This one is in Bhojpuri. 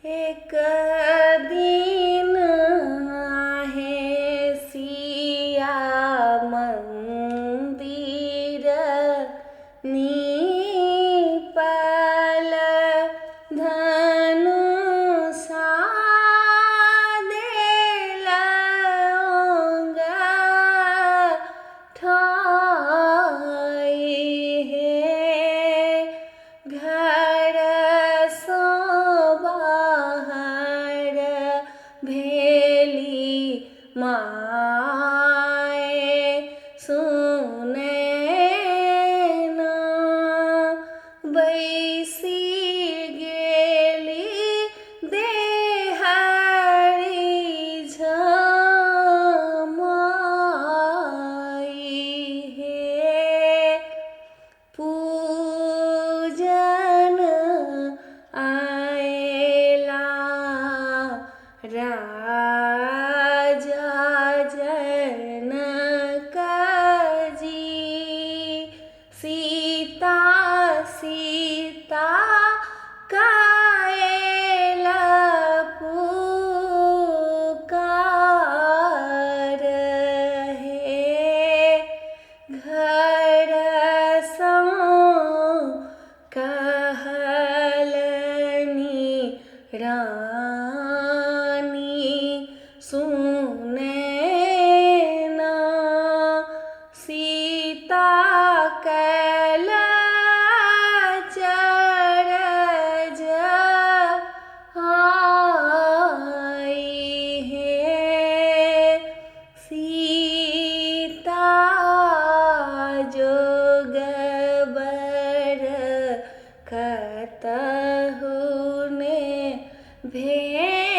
एक दिन आहे सिया मंदिर नीपल धनुषा देलौंगा ठाई हे घर सँ बाहर भेली माए सुने ना बैसी गेली देहरी झमाई हे पूजन आएला राजा जनक जी सीता सीता काएला पुकार हे घर सँ कहलनि रानी सुने ना सीता कैल चरज आई हे सीता जोगबर कतहु ने भेंट